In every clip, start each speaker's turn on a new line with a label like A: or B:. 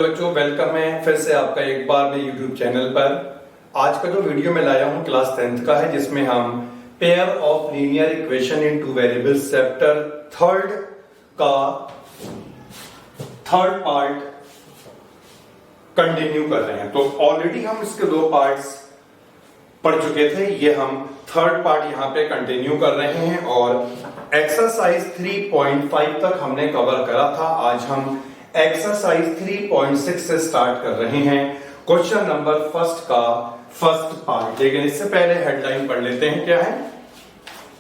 A: बच्चों वेलकम है फिर से आपका एक बार मेरे YouTube चैनल पर। आज का जो वीडियो मैं लाया हूँ क्लास 10th का है, जिसमें हम pair of linear equation in two variables chapter third का थर्ड पार्ट कंटिन्यू कर रहे हैं। तो ऑलरेडी हम इसके दो पार्ट्स पढ़ चुके थे, ये हम थर्ड पार्ट यहाँ पे कंटिन्यू कर रहे हैं और एक्सरसाइज 3.5 तक हमने कवर करा था। आज हम एक्सरसाइज 3.6 से स्टार्ट कर रहे हैं, क्वेश्चन नंबर फर्स्ट का फर्स्ट पार्ट। लेकिन इससे पहले हेडलाइन पढ़ लेते हैं, क्या है।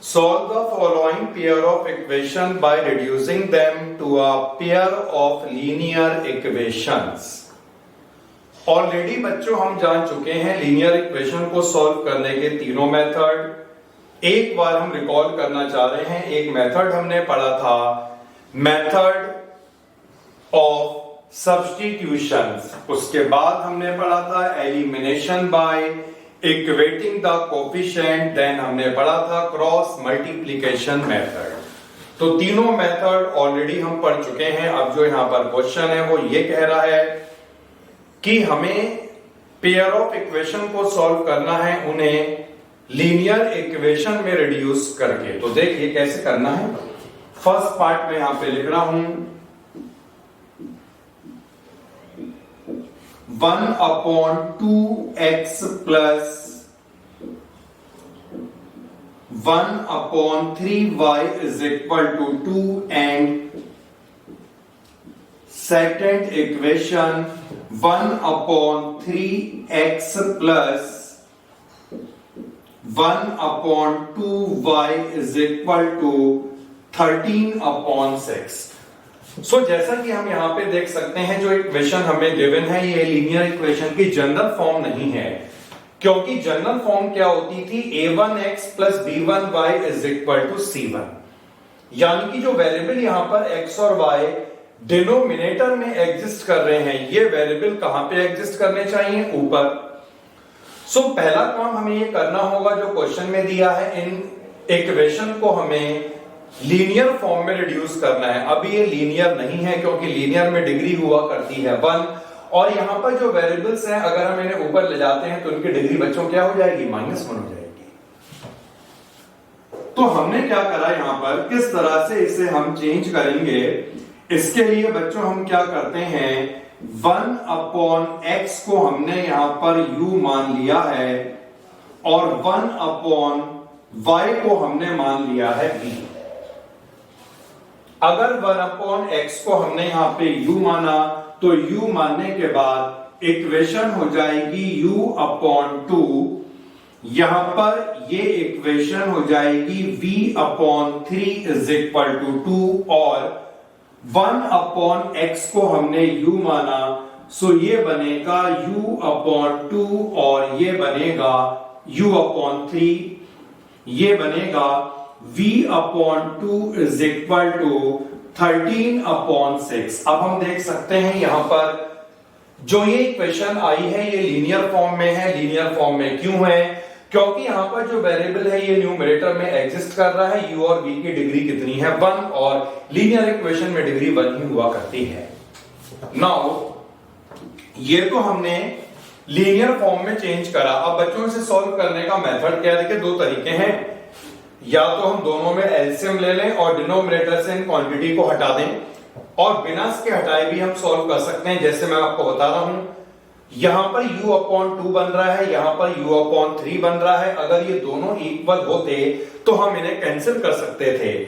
A: Solve the following pair of equation by reducing them to a pair of linear equations. Already बच्चों हम जान चुके हैं लीनियर इक्वेशन को सॉल्व करने के तीनों मेथड। एक बार हम रिकॉल करना चाह रहे हैं। एक मेथड हमने पढ़ा था, मेथड ऑफ सब्स्टिट्यूशन। उसके बाद हमने पढ़ा था elimination by equating the coefficient. Then हमने पढ़ा था क्रॉस मल्टीप्लिकेशन मेथड। तो तीनों मेथड ऑलरेडी हम पढ़ चुके हैं। अब जो यहां पर क्वेश्चन है वो ये कह रहा है कि हमें पेयर ऑफ इक्वेशन को सॉल्व करना है, उन्हें लीनियर इक्वेशन में रिड्यूस करके। तो देखिए कैसे करना है। फर्स्ट पार्ट में यहां पे लिख रहा हूं 1/2x plus 1/3y is equal to 2 and second equation 1/3x plus 1/2y is equal to 13/6। So जैसा कि हम यहां पे देख सकते हैं, जो इक्वेशन हमें गिवन है ये लीनियर इक्वेशन की जनरल फॉर्म नहीं है, क्योंकि जनरल फॉर्म क्या होती थी, a1x plus b1y is equal to c1। यानी कि जो वेरिएबल यहां पर x और y डिनोमिनेटर में एग्जिस्ट कर रहे हैं, ये वेरिएबल कहां पे एग्जिस्ट करने चाहिए, ऊपर। सो पहला काम हमें ये करना होगा, जो क्वेश्चन में दिया है, इन इक्वेशन को हमें लीनियर फॉर्म में रिड्यूस करना है। अभी ये लीनियर नहीं है, क्योंकि लीनियर में डिग्री हुआ करती है 1, और यहां पर जो वेरिएबल्स हैं अगर हम इन्हें ऊपर ले जाते हैं तो इनकी डिग्री बच्चों क्या हो जाएगी, -1 हो जाएगी। तो हमने क्या करा यहां पर, किस तरह से इसे हम चेंज करेंगे, इसके लिए बच्चों हम क्या करते हैं, 1/x को हमने यहां पर u मान लिया है और 1/y को हमने मान लिया है v। अगर 1/x को हमने यहां पे u माना तो u मानने के बाद इक्वेशन हो जाएगी u/2। यहां पर ये इक्वेशन हो जाएगी v/3 इज इक्वल टू 2 और 1/x को हमने u माना, सो ये बनेगा u/2 और ये बनेगा u/3। ये बनेगा v/2 इज इक्वल टू 13/6। अब हम देख सकते हैं यहां पर जो ये इक्वेशन आई है ये लीनियर फॉर्म में है। लीनियर फॉर्म में क्यों है, क्योंकि यहां पर जो वेरिएबल है ये न्यूमरेटर में एग्जिस्ट कर रहा है। u और v की डिग्री कितनी है, 1, और लीनियर इक्वेशन में डिग्री 1 ही हुआ करती है। नाउ ये तो हमने लीनियर फॉर्म में चेंज करा। अब बच्चों से सॉल्व करने का मेथड क्या है, देखिए दो तरीके हैं। या तो हम दोनों में एलसीएम ले लें और डिनोमिनेटर से इन क्वांटिटी को हटा दें, और बिना इसके हटाए भी हम सॉल्व कर सकते हैं, जैसे मैं आपको बता रहा हूं। यहां पर u/2 बन रहा है, यहां पर u/3 बन रहा है। अगर ये दोनों इक्वल होते तो हम इन्हें कैंसिल कर सकते थे।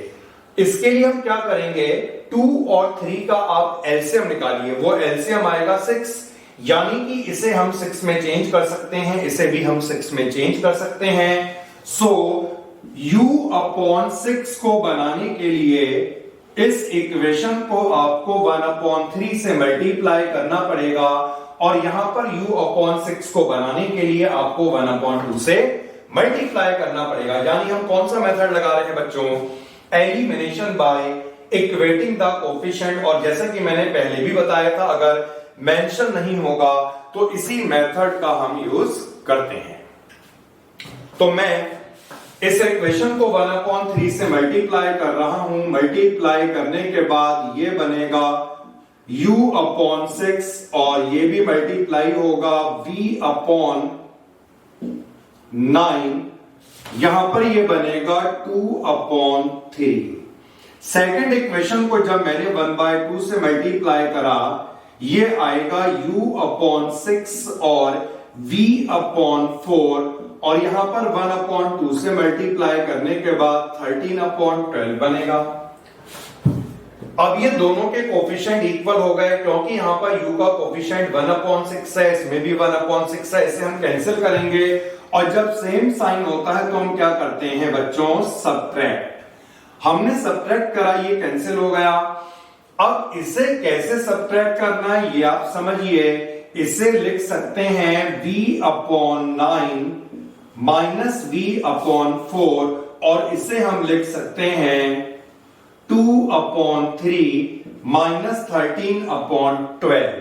A: इसके लिए हम क्या करेंगे, 2 और 3 का आप एलसीएम निकालिए, वो एलसीएम आएगा 6। यानी कि इसे हम 6 में चेंज कर सकते हैं, इसे भी हम 6 में चेंज कर सकते हैं। सो u/6 को बनाने के लिए इस इक्वेशन को आपको 1/3 से मल्टीप्लाई करना पड़ेगा, और यहां पर u/6 को बनाने के लिए आपको 1/2 से मल्टीप्लाई करना पड़ेगा। यानी हम कौन सा मेथड लगा रहे हैं बच्चों, elimination by equating the coefficient. और जैसा कि मैंने पहले भी बताया था, अगर मेंशन नहीं होगा तो इसी मेथड का हम यूज करते हैं। तो मैं इस इक्वेशन को 1/3 से मल्टीप्लाई कर रहा हूं। मल्टीप्लाई करने के बाद ये बनेगा u अपॉन 6 और ये भी मल्टीप्लाई होगा v अपॉन 9, यहां पर ये बनेगा 2 अपॉन 3। सेकेंड इक्वेशन को जब मैंने 1/2 से मल्टीप्लाई करा, ये आएगा u अपॉन 6 और v अपॉन 4 और यहां पर 1/2 से मल्टीप्लाई करने के बाद 13/12 बनेगा। अब ये दोनों के कोफिशिएंट इक्वल हो गए, क्योंकि यहां पर u का कोफिशिएंट 1/6 है, इसमें भी 1/6 है, इसे हम कैंसिल करेंगे और जब सेम साइन होता है तो हम क्या करते हैं बच्चों, सब्ट्रैक्ट। हमने सब्ट्रैक्ट करा, ये कैंसिल हो गया। अब इसे कैसे सब्ट्रैक्ट करना है ये आप समझिए। इसे लिख सकते हैं v upon 9 minus v upon 4 और इसे हम लिख सकते हैं 2 अपॉन 3 माइनस 13/12।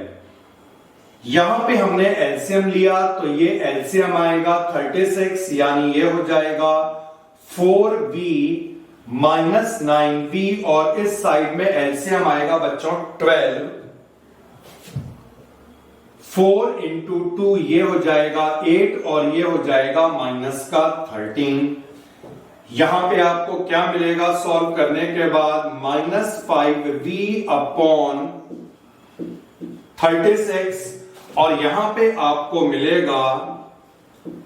A: यहां पे हमने एलसीएम लिया तो ये एलसीएम आएगा 36, यानी ये हो जाएगा 4v माइनस 9v और इस साइड में एलसीएम आएगा बच्चों 12। 4 इंटू 2 ये हो जाएगा 8 और ये हो जाएगा माइनस का 13। यहां पे आपको क्या मिलेगा सॉल्व करने के बाद, -5v अपॉन 36 और यहां पे आपको मिलेगा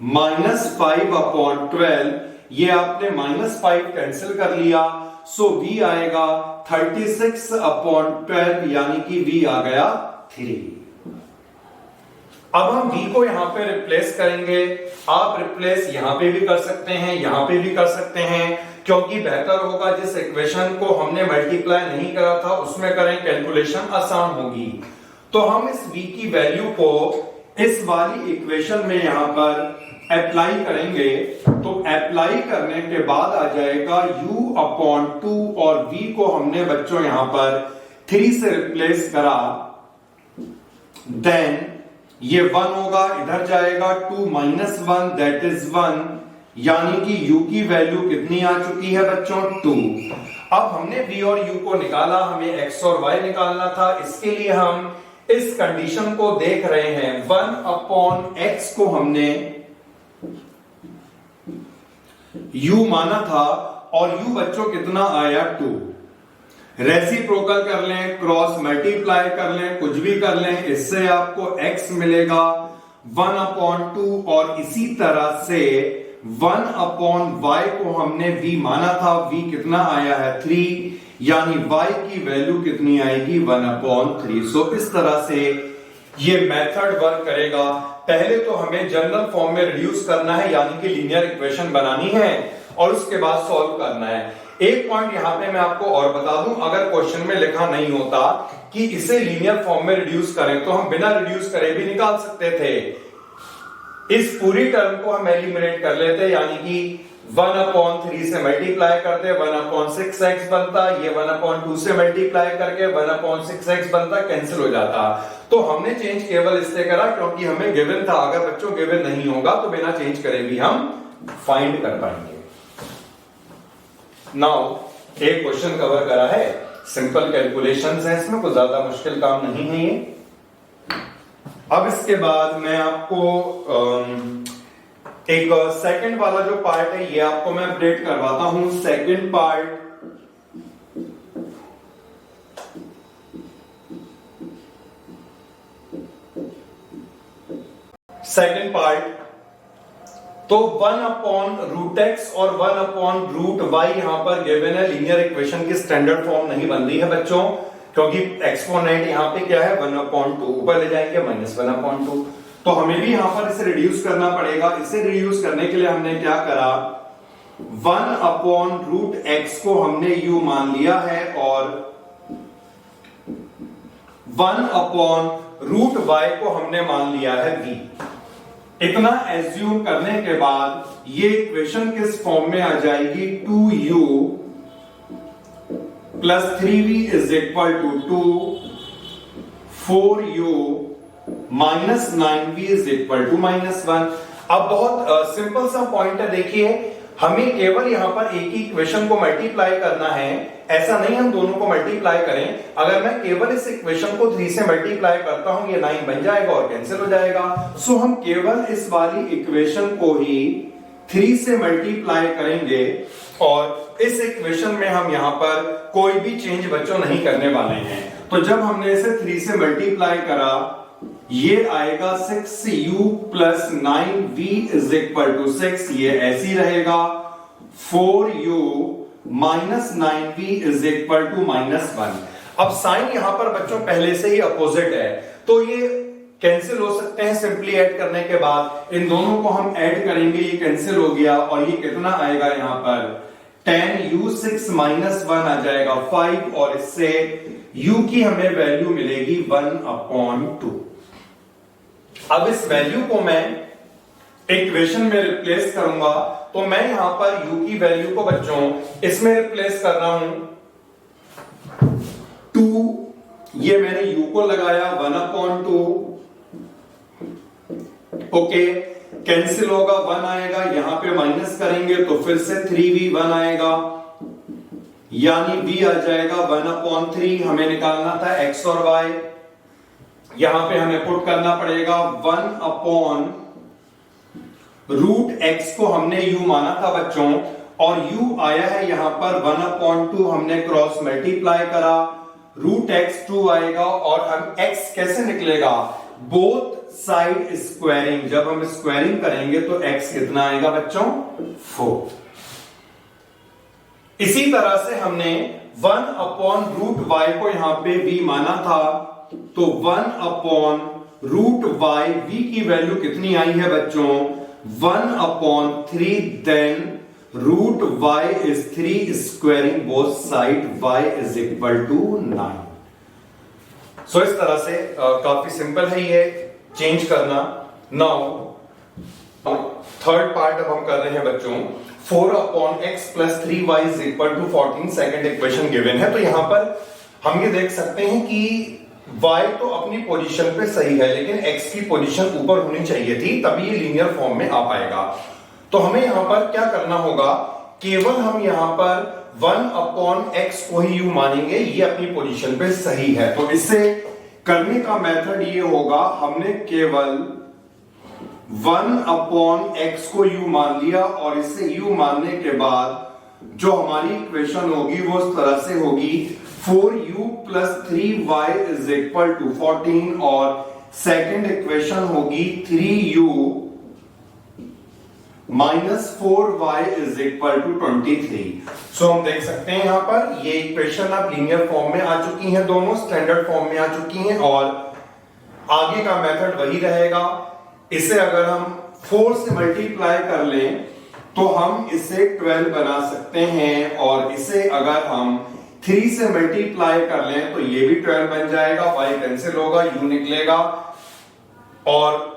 A: -5/12। ये आपने -5 कैंसिल कर लिया, सो v आएगा 36/12, यानी कि v आ गया 3। अब हम v को यहां पे रिप्लेस करेंगे। आप रिप्लेस यहां पे भी कर सकते हैं, यहां पे भी कर सकते हैं, क्योंकि बेहतर होगा जिस इक्वेशन को हमने मल्टीप्लाई नहीं करा था उसमें करें, कैलकुलेशन आसान होगी। तो हम इस v की वैल्यू को इस वाली इक्वेशन में यहां पर अप्लाई करेंगे, तो अप्लाई करने के बाद आ जाएगा u अपॉन 2 और v को हमने बच्चों यहां पर 3 से रिप्लेस करा, देन ये 1 होगा, इधर जाएगा 2 माइनस 1 दैट इज 1, यानी कि u की वैल्यू कितनी आ चुकी है बच्चों 2। अब हमने v और u को निकाला, हमें x और y निकालना था। इसके लिए हम इस कंडीशन को देख रहे हैं। 1 अपॉन x को हमने u माना था और u बच्चों कितना आया 2। रेसिप्रोकल कर लें, क्रॉस मल्टीप्लाई कर लें, कुछ भी कर लें, इससे आपको x मिलेगा 1/2 और इसी तरह से 1/y को हमने v माना था, v कितना आया है 3, यानी y की वैल्यू कितनी आएगी 1/3। सो इस तरह से ये मेथड वर्क करेगा। पहले तो हमें जनरल फॉर्म में रिड्यूस करना है, यानी कि लीनियर इक्वेशन बनानी है और उसके बाद सॉल्व करना है। एक पॉइंट यहां पे मैं आपको और बता दूं, अगर क्वेश्चन में लिखा नहीं होता कि इसे लीनियर फॉर्म में रिड्यूस करें तो हम बिना रिड्यूस करे भी निकाल सकते थे। इस पूरी टर्म को हम एलिमिनेट कर लेते, यानी कि 1/3 से मल्टीप्लाई करते 1/6x बनता, ये 1/2 से मल्टीप्लाई करके 1/6x बनता, कैंसिल हो जाता। तो हमने चेंज केवल इससे करा क्योंकि हमें गिवन था। अगर बच्चों गिवन नहीं होगा तो बिना चेंज करे भी हम फाइंड कर पाएंगे। नाउ एक क्वेश्चन कवर करा है, सिंपल कैलकुलेशंस है, इसमें कोई ज्यादा मुश्किल काम नहीं है ये। अब इसके बाद मैं आपको एक सेकंड वाला जो पार्ट है ये आपको मैं अपडेट करवाता हूं। सेकंड पार्ट तो 1/√x और 1/√y यहां पर गिवन है। लीनियर इक्वेशन की स्टैंडर्ड फॉर्म नहीं बन रही है बच्चों, क्योंकि एक्सपोनेंट यहां पे क्या है 1/2, ऊपर ले जाएंगे -1/2, तो हमें भी यहां पर इसे रिड्यूस करना पड़ेगा। इसे रिड्यूस करने के लिए हमने क्या करा, 1/√x को हमने u मान लिया है और 1/√y को हमने मान लिया है v। इतना एज्यूम करने के बाद ये इक्वेशन किस फॉर्म में आ जाएगी, 2u plus 3v is equal to 2, 4u minus 9v is equal to -1। अब बहुत सिंपल सा पॉइंट है, देखिए हमें केवल यहां पर एक ही इक्वेशन को मल्टीप्लाई करना है, ऐसा नहीं हम दोनों को मल्टीप्लाई करें। अगर मैं केवल इस इक्वेशन को 3 से मल्टीप्लाई करता हूं, ये 9 बन जाएगा और कैंसिल हो जाएगा। सो हम केवल इस वाली इक्वेशन को ही 3 से मल्टीप्लाई करेंगे और इस इक्वेशन में हम यहां पर कोई भी चेंज बच्चों नहीं करने वाले हैं। तो जब हमने इसे 3 से मल्टीप्लाई करा, ये आएगा 6u plus 9v is equal to 6, ये ऐसी रहेगा। 4u minus 9v is equal to -1। अब साइन यहां पर बच्चों पहले से ही अपोजिट है, तो ये कैंसिल हो सकते हैं सिंपली ऐड करने के बाद। इन दोनों को हम ऐड करेंगे, ये कैंसिल हो गया और ये कितना आएगा यहां पर 10u 6 माइनस 1 आ जाएगा 5, और इससे u की हमें वैल्यू मिलेगी 1/2। अब इस वैल्यू को मैं इक्वेशन में रिप्लेस करूंगा, तो मैं यहां पर u की वैल्यू को बच्चों इसमें रिप्लेस कर रहा हूं 2, ये मैंने u को लगाया 1/2। ओके, कैंसिल होगा, 1 आएगा, यहां पे माइनस करेंगे तो फिर से 3v1 आएगा, यानी v आ जाएगा 1/3। हमें निकालना था x और y, यहां पे हमें पुट करना पड़ेगा 1/√x को हमने u माना था बच्चों, और u आया है यहां पर 1/2, हमने क्रॉस मल्टीप्लाई करा, √x 2 आएगा, और हम x कैसे निकलेगा, बोथ साइड स्क्वायरिंग। जब हम स्क्वायरिंग करेंगे तो x कितना आएगा बच्चों 4। इसी तरह से हमने 1/√y को यहां पे v माना था, तो 1/√y v की वैल्यू कितनी आई है बच्चों 1/3, then √y is 3 squaring both side, y is equal to 9। So इस तरह से काफी सिंपल है ये चेंज करना। नाउ थर्ड पार्ट अब हम कर रहे हैं बच्चों 4/x plus 3y is equal to 14, second equation given है। तो यहां पर हम ये देख सकते हैं कि y तो अपनी पोजीशन पे सही है, लेकिन x की पोजीशन ऊपर होनी चाहिए थी, तभी ये लीनियर फॉर्म में आ पाएगा। तो हमें यहां पर क्या करना होगा, केवल हम यहां पर 1/x को ही u मानेंगे, ये अपनी पोजीशन पे सही है। तो इससे करने का मेथड ये होगा, हमने केवल 1/x को u मान लिया, और इसे u मानने के बाद जो हमारी इक्वेशन होगी वो इस तरह से होगी 4u plus 3y is equal to 14, और सेकंड इक्वेशन होगी 3u minus 4y is equal to 23। So हम देख सकते हैं यहां पर ये इक्वेशन अब लीनियर फॉर्म में आ चुकी हैं, दोनों स्टैंडर्ड फॉर्म में आ चुकी हैं, और आगे का मेथड वही रहेगा। इसे अगर हम 4 से मल्टीप्लाई कर लें तो हम इसे 12 बना सकते हैं, और इसे अगर हम 3 से मल्टीप्लाई कर लें तो ये भी 12 बन जाएगा, y कैंसिल होगा, u निकलेगा, और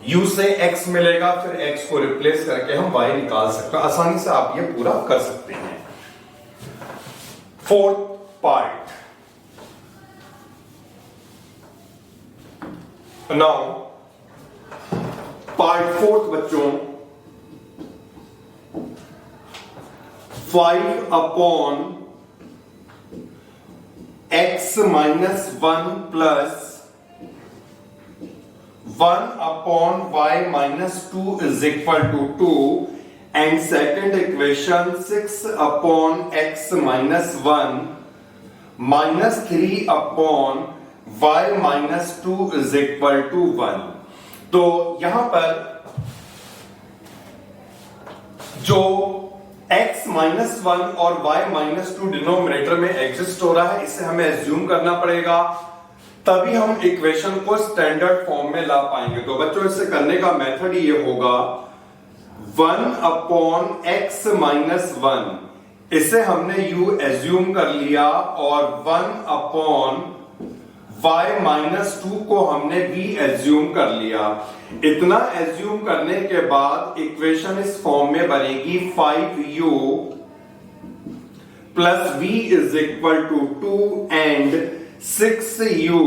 A: u से x मिलेगा, फिर x को रिप्लेस करके हम y निकाल सकते हैं। आसानी से आप ये पूरा कर सकते हैं। Fourth part, now part fourth बच्चों 5/x minus 1 plus 1/y minus 2 is equal to 2, and second equation 6/x minus 1 minus 3/y minus 2 is equal to 1। तो यहां पर जो x माइनस 1 और y माइनस 2 डिनोमिनेटर में एग्जिस्ट हो रहा है, इसे हमें एज्यूम करना पड़ेगा, तभी हम इक्वेशन को स्टैंडर्ड फॉर्म में ला पाएंगे। तो बच्चों इसे करने का मेथड ये होगा 1/x माइनस 1, इसे हमने u एज्यूम कर लिया, और 1/y माइनस 2 को हमने v एज्यूम कर लिया। इतना एज्यूम करने के बाद इक्वेशन इस फॉर्म में बनेगी 5u plus v is equal to 2 and 6u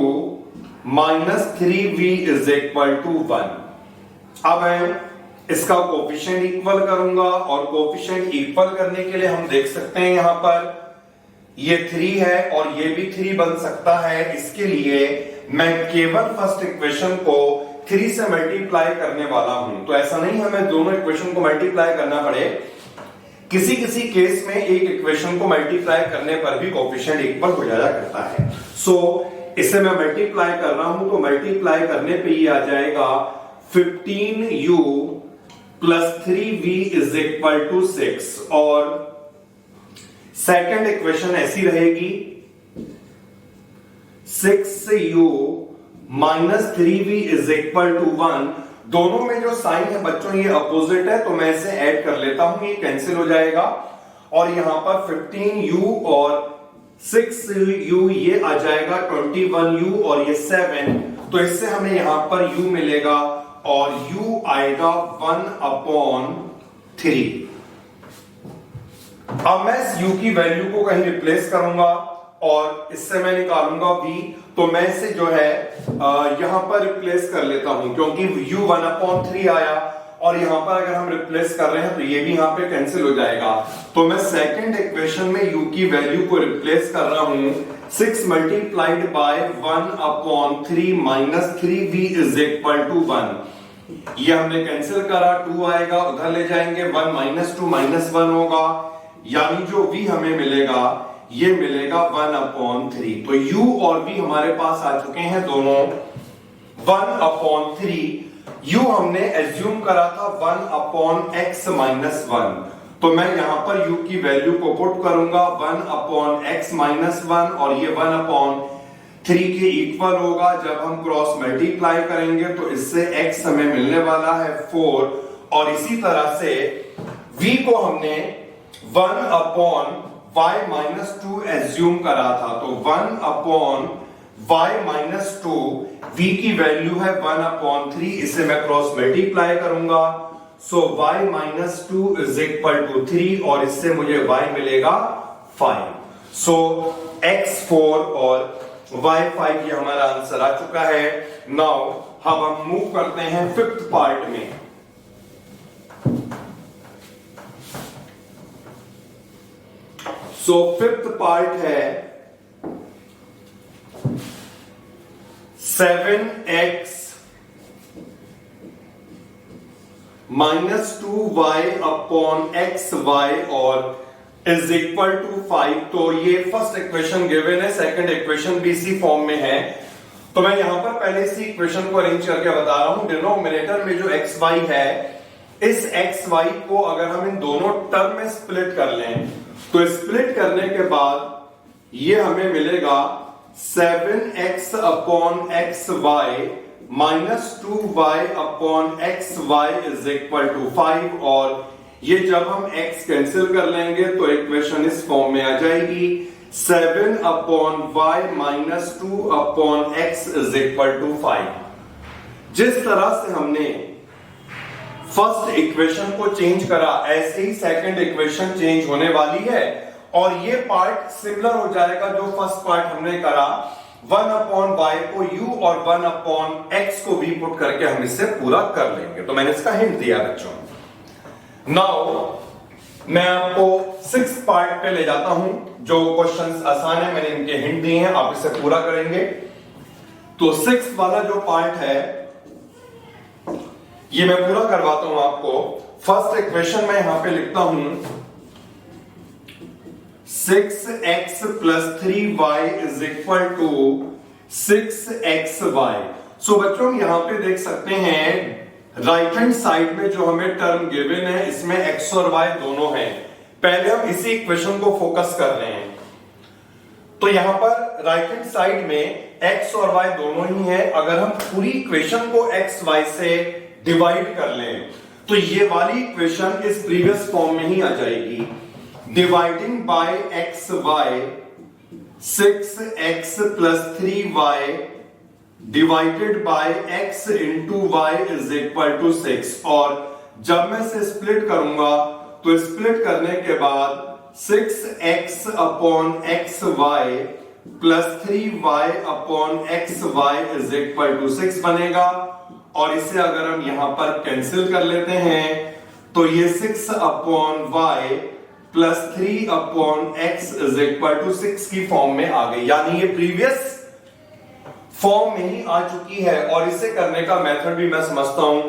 A: minus 3v is equal to 1। अब मैं इसका कोफिशिएंट इक्वल करूंगा और कोफिशिएंट इक्वल करने के लिए हम देख सकते हैं यहां पर ये 3 है और ये भी 3 बन सकता है। इसके लिए मैं केवल फर्स्ट इक्वेशन को 3 से मल्टीप्लाई करने वाला हूं। तो ऐसा नहीं हमें दोनों इक्वेशन को मल्टीप्लाई करना पड़े, किसी किसी केस में एक इक्वेशन को मल्टीप्लाई करने पर भी कोफिशिएंट इक्वल हो जाया करता है। सो इसे मैं मल्टीप्लाई कर रहा हूं तो मल्टीप्लाई करने पे ये आ जाएगा 15u plus 3v is equal to 6 और सेकेंड इक्वेशन ऐसी रहेगी 6u minus 3v is equal to 1। दोनों में जो साइन है बच्चों ये अपोजिट है तो मैं इसे ऐड कर लेता हूं, ये कैंसिल हो जाएगा और यहां पर 15u और 6u ये आ जाएगा 21u और ये 7, तो इससे हमें यहां पर u मिलेगा और u आएगा 1/3। अब मैं इस u की वैल्यू को कहीं रिप्लेस करूंगा और इससे मैं निकालूंगा v, तो मैं इसे जो है यहां पर रिप्लेस कर लेता हूं क्योंकि u 1/3 आया और यहां पर अगर हम रिप्लेस कर रहे हैं तो ये भी यहां पे कैंसिल हो जाएगा। तो मैं सेकंड इक्वेशन में u की वैल्यू को रिप्लेस कर रहा हूं 6 multiplied by 1/3 minus 3v is equal to 1। ये हमने कैंसिल करा, 2 आएगा, उधर ले जाएंगे 1 माइनस 2 माइनस 1 होगा, यानी जो v हमें मिलेगा ये मिलेगा 1/3। तो u और v हमारे पास आ चुके हैं दोनों 1/3। u हमने एज्यूम करा था 1/x माइनस 1, तो मैं यहां पर u की वैल्यू को पुट करूंगा 1/x माइनस 1 और ये 1/3 के इक्वल होगा। जब हम क्रॉस मल्टीप्लाई करेंगे तो इससे x हमें मिलने वाला है 4 और इसी तरह से v को हमने 1/y माइनस 2 एज्यूम करा था, तो 1/y माइनस 2 v की वैल्यू है 1/3, इसे मैं क्रॉस मल्टीप्लाई करूंगा, so y minus 2 is equal to 3 और इससे मुझे y मिलेगा 5। सो x 4 और y 5 ये हमारा आंसर आ चुका है। नाउ अब हम मूव करते हैं फिफ्थ पार्ट में। सो फिफ्थ पार्ट है 7x minus 2y upon xy और इज इक्वल टू 5। तो ये फर्स्ट इक्वेशन गिवन है, सेकंड इक्वेशन भी इसी फॉर्म में है। तो मैं यहां पर पहले इसी इक्वेशन को अरेंज करके बता रहा हूं। डिनोमिनेटर में जो xy है, इस xy को अगर हम इन दोनों टर्म में स्प्लिट कर लें तो स्प्लिट करने के बाद ये हमें मिलेगा 7x upon xy minus 2y upon xy is equal to 5 और ये जब हम x कैंसिल कर लेंगे तो इक्वेशन इस फॉर्म में आ जाएगी 7 upon y minus 2 upon x is equal to 5। जिस तरह से हमने फर्स्ट इक्वेशन को चेंज करा ऐसे ही सेकंड इक्वेशन चेंज होने वाली है और ये पार्ट सिमिलर हो जाएगा जो फर्स्ट पार्ट हमने करा। 1/y को u और 1/x को v पुट करके हम इससे पूरा कर लेंगे। तो मैंने इसका हिंट दिया बच्चों। नाउ मैं आपको 6th पार्ट पे ले जाता हूं, जो क्वेश्चंस आसान है, मैंने इनके हिंट दिए हैं, आप इसे पूरा करेंगे। तो 6th वाला जो पार्ट है ये मैं पूरा करवाता हूं आपको। फर्स्ट इक्वेशन में यहां पे लिखता हूं 6x plus 3y is equal to 6xy। So बच्चों यहां पे देख सकते हैं राइट हैंड साइड में जो हमें टर्म गिवन है इसमें x और y दोनों हैं। पहले हम इसी इक्वेशन को फोकस कर रहे हैं। तो यहां पर राइट हैंड साइड में x और y दोनों ही है। अगर हम पूरी इक्वेशन को x y से डिवाइड कर लें तो ये वाली इक्वेशन इस प्रीवियस फॉर्म में ही आ जाएगी। Dividing by x y 6x plus 3y divided by x into y is equal to 6। और जब मैं इसे स्प्लिट करूंगा तो स्प्लिट करने के बाद 6x upon x y plus 3y upon x y is equal to 6 बनेगा। और इसे अगर हम यहां पर कैंसिल कर लेते हैं तो ये 6/y plus 3/x is equal to 6 की फॉर्म में आ गई, यानी ये प्रीवियस फॉर्म में ही आ चुकी है। और इसे करने का मेथड भी मैं समझता हूं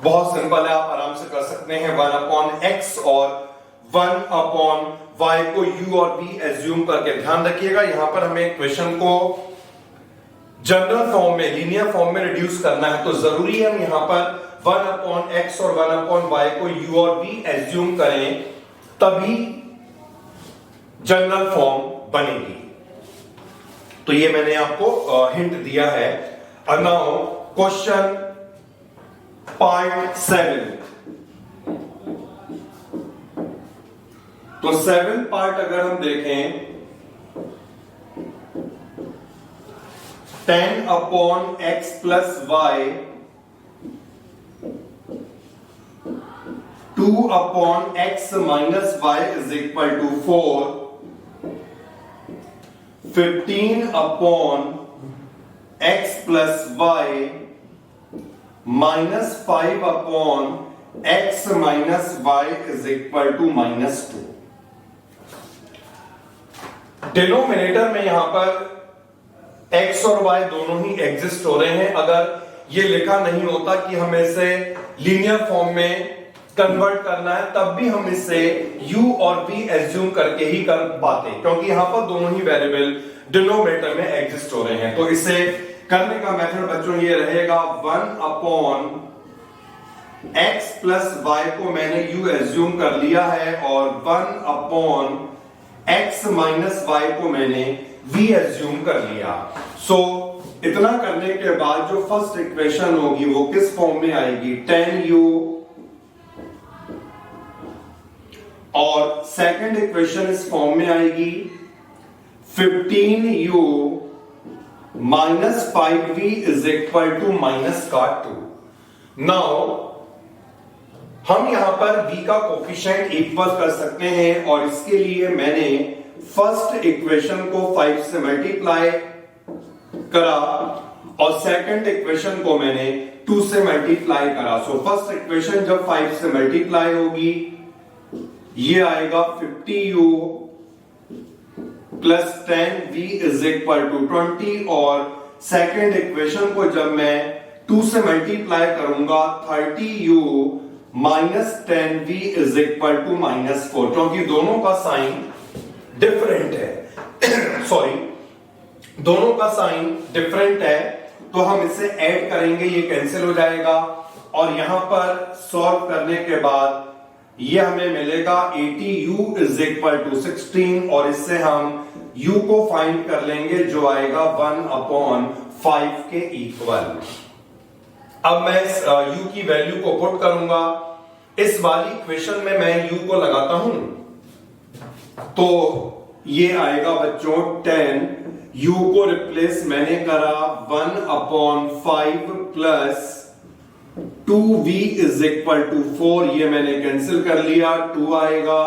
A: बहुत सिंपल है, आप आराम से कर सकते हैं। 1/x और 1/y को u और v एज्यूम करके, ध्यान रखिएगा यहां पर हमें इक्वेशन को जनरल फॉर्म में, लीनियर फॉर्म में रिड्यूस करना है, तो जरूरी है हम यहां पर 1/x और 1/y को u और v एज्यूम करें, तभी जनरल फॉर्म बनेगी। तो ये मैंने आपको हिंट दिया है। Now question part 7। तो 7 पार्ट अगर हम देखें, 10/x plus y 2/x minus y is equal to 4, 15/x plus y minus 5/x minus y is equal to -2। Denominator में यहां पर x और y दोनों ही एग्जिस्ट हो रहे हैं। अगर ये लिखा नहीं होता कि हमें इसे लीनियर फॉर्म में कन्वर्ट करना है, तब भी हम इसे u और v एज्यूम करके ही कर पाते, क्योंकि यहां पर दोनों ही वेरिएबल डिनोमिनेटर में एग्जिस्ट हो रहे हैं। तो इसे करने का मेथड बच्चों ये रहेगा, 1/x प्लस y को मैंने u एज्यूम कर लिया है और 1/x माइनस y को मैंने v एज्यूम कर लिया। सो इतना करने के बाद जो फर्स्ट इक्वेशन होगी वो किस फॉर्म में आएगी, 10u, और सेकंड इक्वेशन इस फॉर्म में आएगी 15u minus 5v is equal to -2। Now हम यहां पर v का कोफिशिएंट इक्वल कर सकते हैं, और इसके लिए मैंने फर्स्ट इक्वेशन को 5 से मल्टीप्लाई करा और सेकंड इक्वेशन को मैंने 2 से मल्टीप्लाई करा। सो फर्स्ट इक्वेशन जब 5 से मल्टीप्लाई होगी, ये आएगा 50u plus 10v is equal to 20, और सेकेंड इक्वेशन को जब मैं 2 से मल्टीप्लाई करूंगा 30u minus 10v is equal to -4, क्योंकि दोनों का साइन डिफरेंट है सॉरी दोनों का साइन डिफरेंट है, तो हम इसे ऐड करेंगे, ये कैंसिल हो जाएगा, और यहां पर सॉल्व करने के बाद ये हमें मिलेगा 80u इज इक्वल टू 16, और इससे हम u को फाइंड कर लेंगे जो आएगा 1/5 के इक्वल। अब मैं इस u की वैल्यू को पुट करूंगा इस वाली इक्वेशन में, मैं u को लगाता हूं तो ये आएगा बच्चों 10, u को रिप्लेस मैंने करा 1/5 plus 2v is equal to 4, ये मैंने कैंसिल कर लिया, 2 आएगा,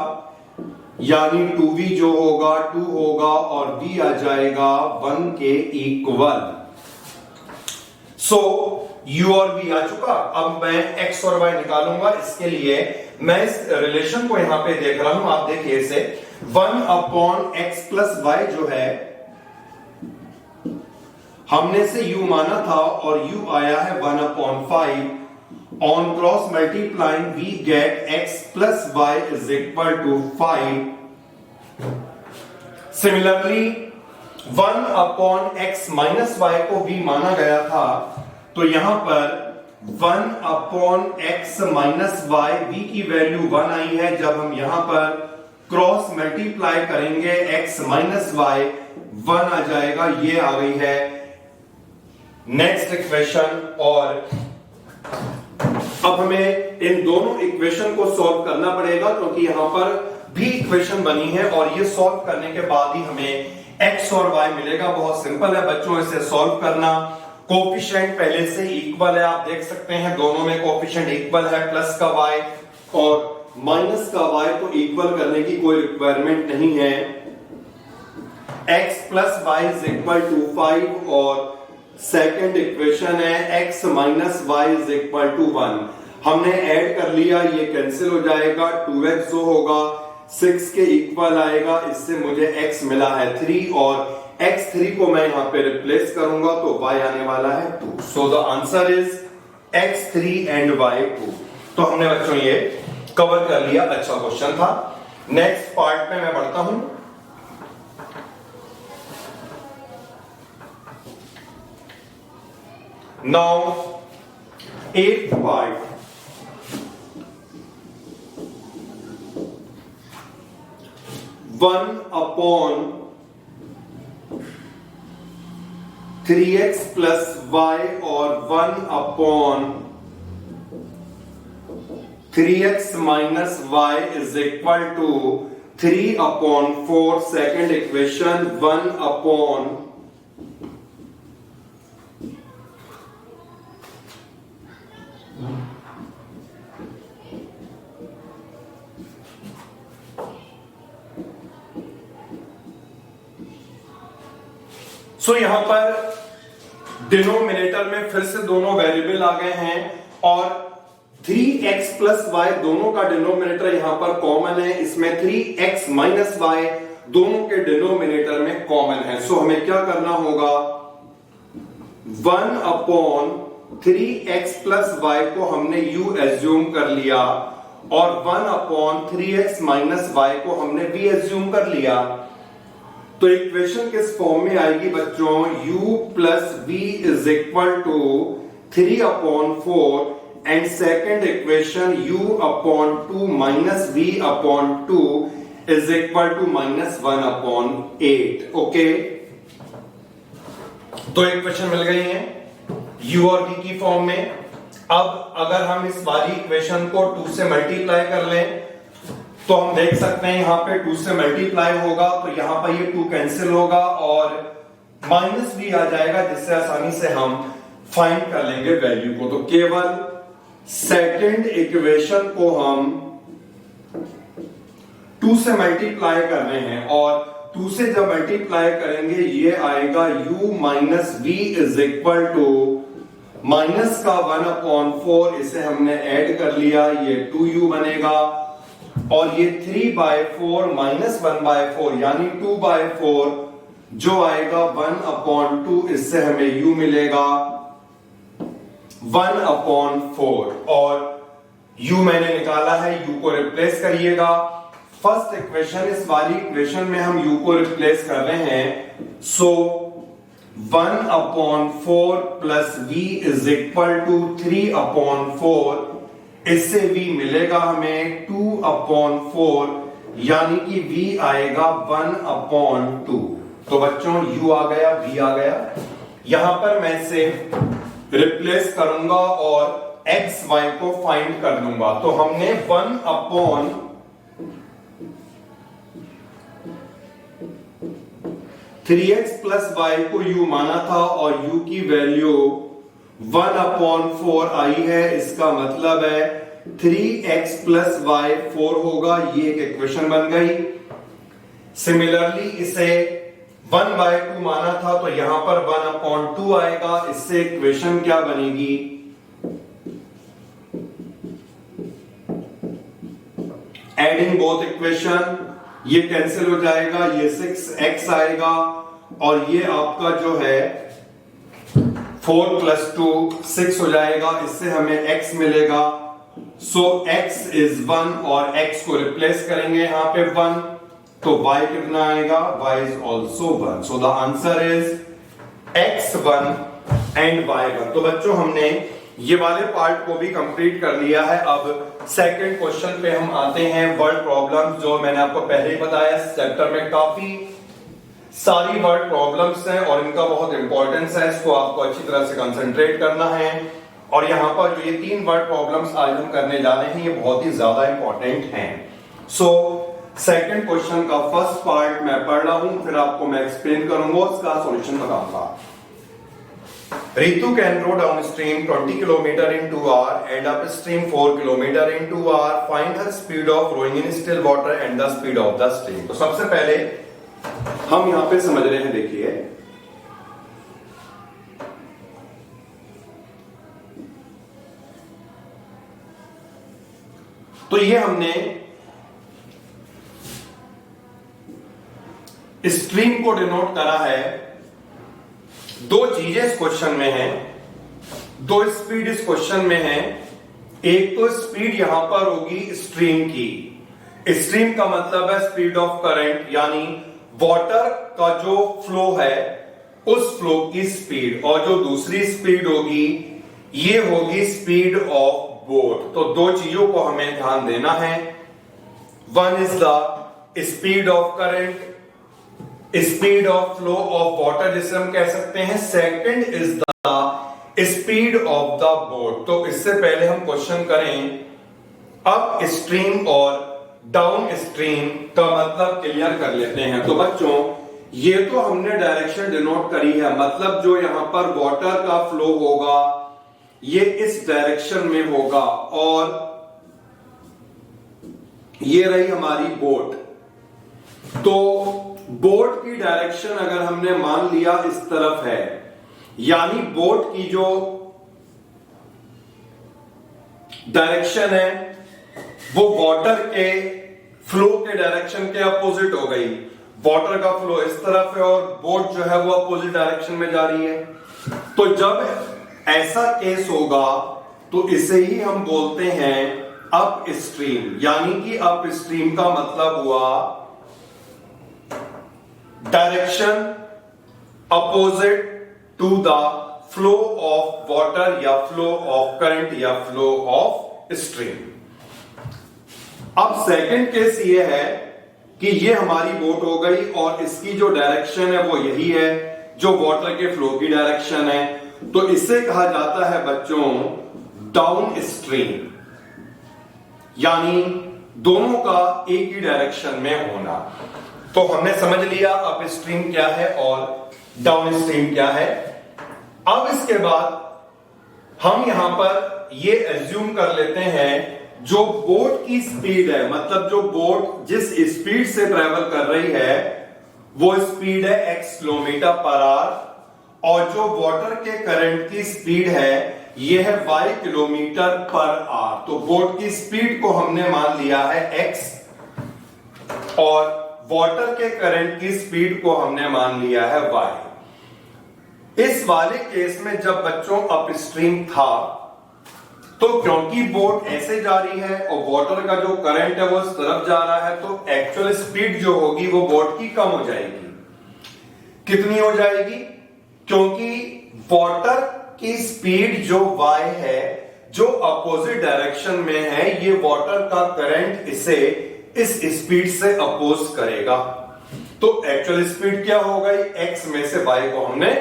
A: यानी 2v जो होगा 2 होगा और v आ जाएगा 1 के इक्वल। सो u और v आ चुका। अब मैं x और y निकालूंगा, इसके लिए मैं इस रिलेशन को यहां पे देख रहा हूं, आप देखिए इसे 1/x प्लस y जो है हमने से u माना था और u आया है 1/5, on cross multiplying we get x plus y is equal to 5. Similarly 1/x minus y को v माना गया था, तो यहां पर 1/x minus y v की वैल्यू 1 आई है। जब हम यहां पर क्रॉस मल्टीप्लाई करेंगे x माइनस y 1 आ जाएगा, ये आ गई है नेक्स्ट इक्वेशन। और अब हमें इन दोनों इक्वेशन को सॉल्व करना पड़ेगा, क्योंकि यहां पर भी इक्वेशन बनी है और ये सॉल्व करने के बाद ही हमें x और y मिलेगा। बहुत सिंपल है बच्चों इसे सॉल्व करना। कोफिशिएंट पहले से इक्वल है, आप देख सकते हैं दोनों में कोफिशिएंट इक्वल है, प्लस का y और माइनस का y को इक्वल करने की कोई रिक्वायरमेंट नहीं है। x plus y is equal to 5 और सेकंड इक्वेशन है x minus y is equal to 1। हमने ऐड कर लिया, ये कैंसिल हो जाएगा, 2x जो होगा 6 के इक्वल आएगा, इससे मुझे x मिला है 3 और x3 को मैं यहां पे रिप्लेस करूंगा तो y आने वाला है 2। So the answer is x3 and y2। तो हमने बच्चों ये कवर कर लिया, अच्छा क्वेश्चन था। नेक्स्ट पार्ट में मैं बढ़ता हूं। Now 8th part, one upon 3x plus y और 1 upon 3x minus y is equal to 3 upon 4। Second equation 1 upon so यहां पर डिनोमिनेटर में फिर से दोनों वेरिएबल आ गए हैं और 3x प्लस वाई दोनों का डिनोमिनेटर यहां पर कॉमन है, इसमें 3x माइनस वाई दोनों के डिनोमिनेटर में कॉमन है। सो हमें क्या करना होगा, 1 अपॉन 3x प्लस वाई को हमने u एज्यूम कर लिया और 1 अपॉन 3x माइनस वाई को हमने v एज्यूम कर लिया। तो इक्वेशन किस फॉर्म में आएगी बच्चों, u plus v is equal to 3 upon 4 and second equation u upon 2 minus v upon 2 is equal to minus 1 upon 8। Okay, तो इक्वेशन मिल गई है u और v की फॉर्म में। अब अगर हम इस वाली इक्वेशन को 2 से मल्टीप्लाई कर लें तो हम देख सकते हैं यहां पे 2 से मल्टीप्लाई होगा तो यहां पर ये 2 कैंसिल होगा और माइनस भी आ जाएगा, जिससे आसानी से हम फाइंड कर लेंगे वैल्यू को। तो केवल सेकंड इक्वेशन को हम 2 से मल्टीप्लाई कर रहे हैं और 2 से जब मल्टीप्लाई करेंगे ये आएगा u minus v is equal to minus का 1 अपॉन 4, इसे हमने ऐड कर लिया, ये 2u बनेगा और ये 3/4 माइनस 1/4 यानी 2/4 जो आएगा 1 अपॉन 2, इससे हमें u मिलेगा 1 अपॉन 4 और u मैंने निकाला है, u को रिप्लेस करिएगा। फर्स्ट इक्वेशन, इस वाली इक्वेशन में हम u को रिप्लेस कर रहे हैं, so 1 upon 4 plus v is equal to 3 upon 4, इससे v मिलेगा हमें 2 अपॉन 4 यानी कि v आएगा 1 अपॉन 2। तो बच्चों u आ गया, v आ गया, यहां पर मैं इसे रिप्लेस करूंगा और x y को फाइंड कर लूंगा। तो हमने 1 अपॉन 3x प्लस वाई को u माना था और u की वैल्यू 1 अपॉन 4 आई है, इसका मतलब है 3x प्लस वाई 4 होगा, ये एक इक्वेशन बन गई। सिमिलरली इसे 1/2 माना था तो यहां पर 1 अपॉन 2 आएगा, इससे इक्वेशन क्या बनेगी, एडिंग बोथ इक्वेशन, ये कैंसिल हो जाएगा, ये 6x आएगा और ये आपका जो है 4 प्लस 2 6 हो जाएगा, इससे हमें x मिलेगा। सो x इज 1 और x को रिप्लेस करेंगे यहां पे 1 तो y कितना आएगा, y is also 1। So the answer is x1 and y1। तो बच्चों हमने ये वाले पार्ट को भी कंप्लीट कर लिया है। अब सेकंड क्वेश्चन पे हम आते हैं, वर्ड प्रॉब्लम्स, जो मैंने आपको पहले ही बताया चैप्टर में काफी सारी वर्ड प्रॉब्लम्स हैं और इनका बहुत इंपॉर्टेंस है, इसको आपको अच्छी तरह से कंसंट्रेट करना है। और यहां पर जो ये 3 वर्ड प्रॉब्लम्स आज हम करने जा रहे हैं ये बहुत ही ज्यादा इंपॉर्टेंट हैं। सो सेकंड क्वेश्चन का फर्स्ट पार्ट मैं पढ़ रहा हूं, फिर आपको मैं एक्सप्लेन करूंगा, उसका सॉल्यूशन बताऊंगा। Ritu can row downstream 20 km in 2 hours and upstream 4 km in 2 hours. Find her speed of rowing in still water and the speed of the stream. तो सबसे पहले हम यहां पे समझ रहे हैं, देखिए तो ये हमने स्ट्रीम को डिनोट करा है। दो चीजें इस क्वेश्चन में हैं, दो स्पीड इस क्वेश्चन में है। एक तो स्पीड यहां पर होगी स्ट्रीम की, स्ट्रीम का मतलब है स्पीड ऑफ करंट, यानी वाटर का जो फ्लो है उस फ्लो की स्पीड, और जो दूसरी स्पीड होगी ये होगी स्पीड ऑफ बोट। तो दो चीजों को हमें ध्यान देना है। One is the speed of current, speed of flow of water जिसे हम कह सकते हैं। Second is the speed of the boat. तो इससे पहले हम क्वेश्चन करें अप स्ट्रीम और डाउन स्ट्रीम का मतलब क्लियर कर लेते हैं। तो बच्चों ये तो हमने डायरेक्शन डिनोट करी है, मतलब जो यहां पर वाटर का फ्लो होगा ये इस डायरेक्शन में होगा, और ये रही हमारी बोट। तो बोट की डायरेक्शन अगर हमने मान लिया इस तरफ है, यानी बोट की जो डायरेक्शन है वो वाटर के फ्लो के डायरेक्शन के अपोजिट हो गई। वाटर का फ्लो इस तरफ है और बोट जो है वो अपोजिट डायरेक्शन में जा रही है। तो जब ऐसा केस होगा तो इसे ही हम बोलते हैं अप स्ट्रीम, यानी कि अप स्ट्रीम का मतलब हुआ direction opposite to the flow of water या फ्लो ऑफ करंट या फ्लो ऑफ स्ट्रीम। अब सेकंड केस ये है कि ये हमारी बोट हो गई और इसकी जो डायरेक्शन है वो यही है जो वाटर के फ्लो की डायरेक्शन है। तो इसे कहा जाता है बच्चों डाउन स्ट्रीम, यानी दोनों का एक ही डायरेक्शन में होना। तो हमने समझ लिया अप स्ट्रीम क्या है और डाउन स्ट्रीम क्या है। अब इसके बाद हम यहां पर ये एज्यूम कर लेते हैं जो बोट की स्पीड है, मतलब जो बोट जिस स्पीड से ट्रेवल कर रही है वो स्पीड है x किलोमीटर पर आवर, और जो वाटर के करंट की स्पीड है ये है y किलोमीटर पर आवर। तो बोट की स्पीड को हमने मान लिया है x और वाटर के करंट की स्पीड को हमने मान लिया है y। इस वाले केस में जब बच्चों अप स्ट्रीम था तो क्योंकि बोट ऐसे जा रही है और वाटर का जो करंट है वो इस तरफ जा रहा है, तो एक्चुअल स्पीड जो होगी वो बोट की कम हो जाएगी। कितनी हो जाएगी? क्योंकि वाटर की स्पीड जो y है जो अपोजिट डायरेक्शन में है, ये वाटर का करंट इसे इस स्पीड से अपोज करेगा। तो एक्चुअल स्पीड क्या हो गई? x में से y को हमने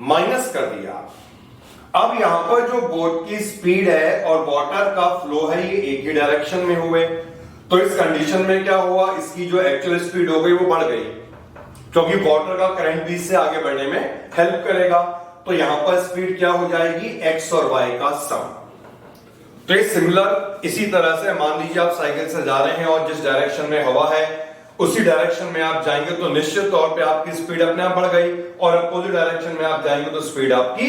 A: माइनस कर दिया। अब यहां पर जो बोट की स्पीड है और वाटर का फ्लो है ये एक ही डायरेक्शन में हुए, तो इस कंडीशन में क्या हुआ, इसकी जो एक्चुअल स्पीड हो गई वो बढ़ गई, क्योंकि वाटर का करंट भी इससे आगे बढ़ने में हेल्प करेगा। तो यहां पर स्पीड क्या हो जाएगी? x और y का सम। तो ये सिमिलर इसी तरह से मान लीजिए आप साइकिल से जा रहे हैं और जिस डायरेक्शन में हवा है उसी डायरेक्शन में आप जाएंगे तो निश्चित तौर पे आपकी स्पीड अपने आप बढ़ गई, और अपोजिट डायरेक्शन में आप जाएंगे तो स्पीड आपकी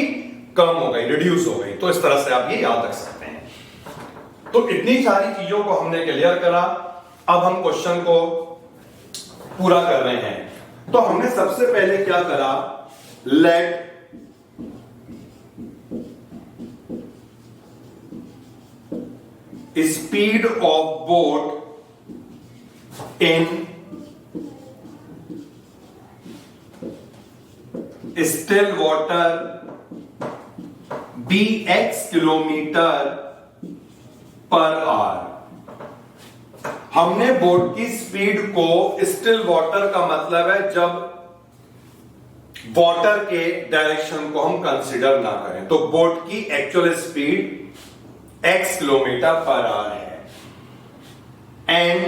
A: कम हो गई, रिड्यूस हो गई। तो इस तरह से आप ये याद रख सकते हैं। तो इतनी सारी चीजों को हमने क्लियर करा। अब हम क्वेश्चन को पूरा कर रहे हैं। तो हमने सबसे पहले क्या करा, let speed of boat in still water bx kilometre per our. हमने बोट की स्पीड को, स्टिल वाटर का मतलब है जब वाटर के डायरेक्शन को हम कंसीडर ना करें, तो बोट की actual speed x kilometre per our है, एंड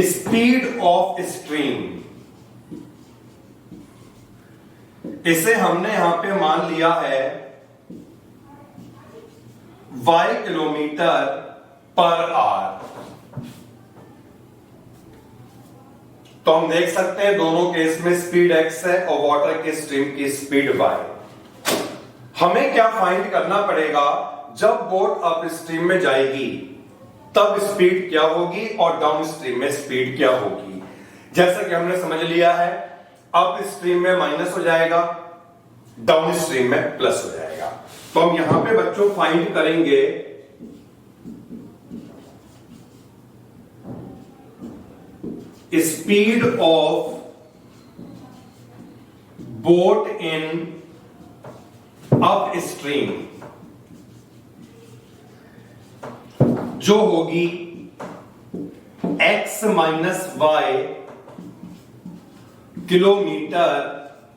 A: स्पीड ऑफ स्ट्रीम, इसे हमने यहां पे मान लिया है y किलोमीटर पर आवर। तो हम देख सकते हैं दोनों केस में स्पीड x है और वाटर के स्ट्रीम की स्पीड y। हमें क्या फाइंड करना पड़ेगा, जब बोट अप स्ट्रीम में जाएगी तब स्पीड क्या होगी और डाउन स्ट्रीम में स्पीड क्या होगी। जैसा कि हमने समझ लिया है, अप स्ट्रीम में माइनस हो जाएगा, डाउन स्ट्रीम में प्लस हो जाएगा। तो हम यहां पे बच्चों फाइंड करेंगे speed of boat in upstream, जो होगी x minus y kilometre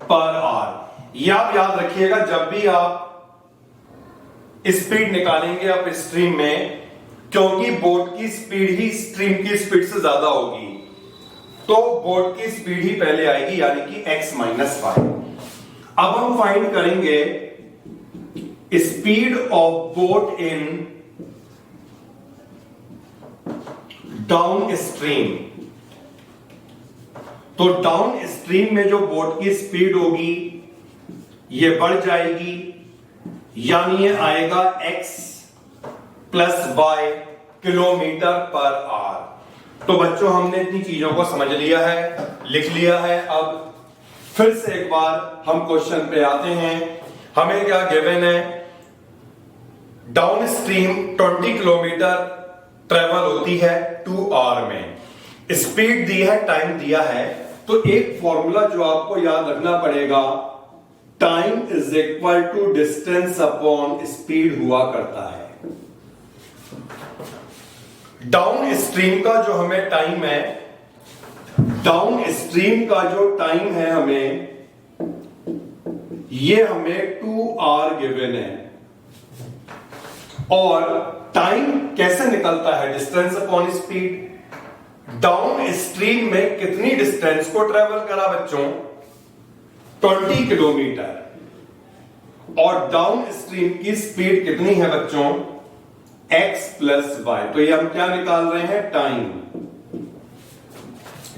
A: per hour. यह आप याद रखिएगा, जब भी आप स्पीड निकालेंगे अप स्ट्रीम में, क्योंकि बोट की स्पीड ही स्ट्रीम की स्पीड से ज्यादा होगी, तो बोट की स्पीड ही पहले आएगी, यानी कि x माइनस वाई। अब हम फाइंड करेंगे speed of boat in down stream. तो डाउन स्ट्रीम में जो बोट की स्पीड होगी ये बढ़ जाएगी, यानी ये आएगा x plus y kilometre per hour. तो बच्चों हमने इतनी चीजों को समझ लिया है, लिख लिया है। अब फिर से एक बार हम क्वेश्चन पे आते हैं। हमें क्या गिवन है, डाउन स्ट्रीम 20 किलोमीटर ट्रेवल होती है 2 आवर में, स्पीड दी है, टाइम दिया है। तो एक फॉर्मूला जो आपको याद रखना पड़ेगा, time is equal to distance upon speed हुआ करता है। डाउन स्ट्रीम का जो हमें टाइम है, डाउन स्ट्रीम का जो टाइम है हमें, ये हमें 2 आवर गिवन है। और टाइम कैसे निकलता है, distance upon speed. Down stream में कितनी डिस्टेंस को ट्रेवल करा बच्चों, 20 किलोमीटर। और डाउन स्ट्रीम की स्पीड कितनी है बच्चों, x प्लस वाई। तो ये हम क्या निकाल रहे हैं, टाइम।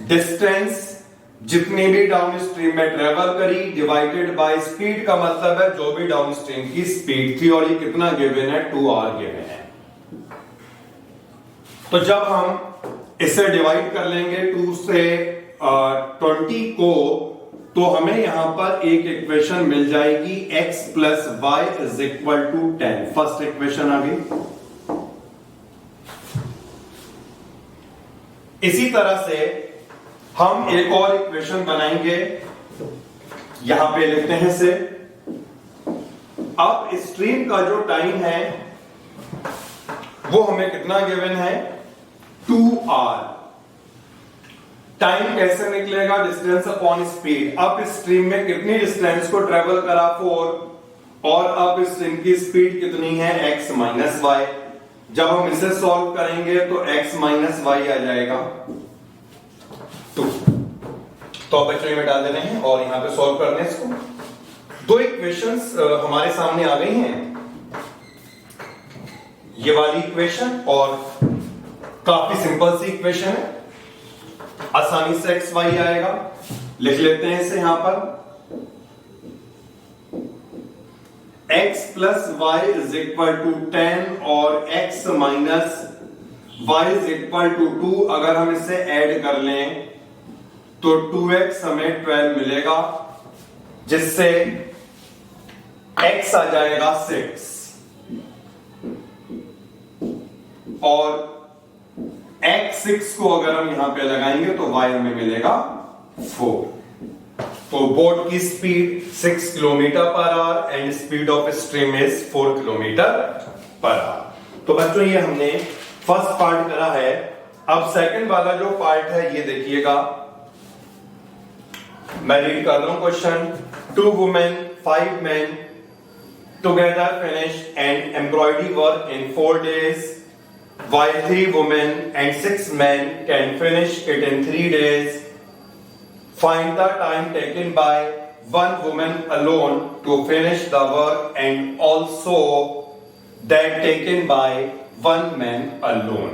A: डिस्टेंस जितनी भी डाउन स्ट्रीम में ट्रेवल करी डिवाइडेड बाय स्पीड, का मतलब है जो भी डाउन स्ट्रीम की स्पीड थी। और ये कितना गिवन है, 2 आवर गिवन है। तो जब हम इसे डिवाइड कर लेंगे 2 से 20 को, तो हमें यहां पर एक इक्वेशन मिल जाएगी, x plus y is equal to 10। First equation आ गई। इसी तरह से हम एक और इक्वेशन बनाएंगे, यहां पे लिखते हैं से, अप स्ट्रीम का जो टाइम है वो हमें कितना गिवन है, 2 आवर। टाइम कैसे निकलेगा, distance upon speed. Up stream में कितनी डिस्टेंस को ट्रेवल करा, 4, और अप स्ट्रीम की स्पीड कितनी है, x माइनस वाई। जब हम इसे सॉल्व करेंगे तो x माइनस वाई आ जाएगा 2। तो बच्चों में डाल देने हैं और यहां पे सॉल्व करने इसको। 2 इक्वेशंस हमारे सामने आ गई हैं, ये वाली इक्वेशन और काफी सिंपल सी इक्वेशन है, आसानी से x y आएगा। लिख लेते हैं इसे यहां पर, x plus y is equal to 10 और x minus y is equal to 2। अगर हम इसे ऐड कर लें तो 2x हमें 12 मिलेगा, जिससे x आ जाएगा 6 और x6 को अगर हम यहां पे लगाएंगे तो y हमें मिलेगा 4। तो बोट की speed 6 kilometre per our and speed of stream is 4 kilometre per hour. तो बच्चों ये हमने फर्स्ट पार्ट करा है। अब सेकंड वाला जो पार्ट है ये देखिएगा, मैं रीड कर रहा हूं question. 2 women 5 men together finish an embroidery work in 4 days, while 3 women and 6 men can finish it in 3 days. Find the time taken by one woman alone to finish the work and also that taken by one man alone.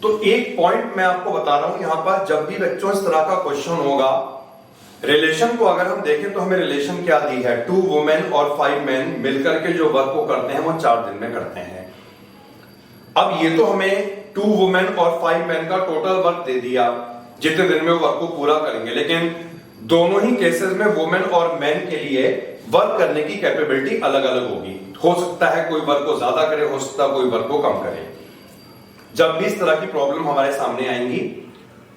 A: तो एक point मैं आपको बता रहा हूं, यहां पर जब भी बच्चों इस तरह का क्वेश्चन होगा रिलेशन को अगर हम देखें तो हमें रिलेशन क्या दी है, 2 वुमेन और 5 मैन मिलकर के जो वर्क को करते हैं वो 4 दिन में करते हैं। अब ये तो हमें 2 वुमेन और 5 मैन का टोटल वर्क दे दिया जितने दिन में वो वर्क को पूरा करेंगे, लेकिन दोनों ही केसेस में वुमेन और मैन के लिए वर्क करने की कैपेबिलिटी अलग अलग होगी। हो सकता है कोई वर्क को ज्यादा करे, हो सकता है कोई वर्क को कम करे। जब भी इस तरह की प्रॉब्लम हमारे सामने आएंगी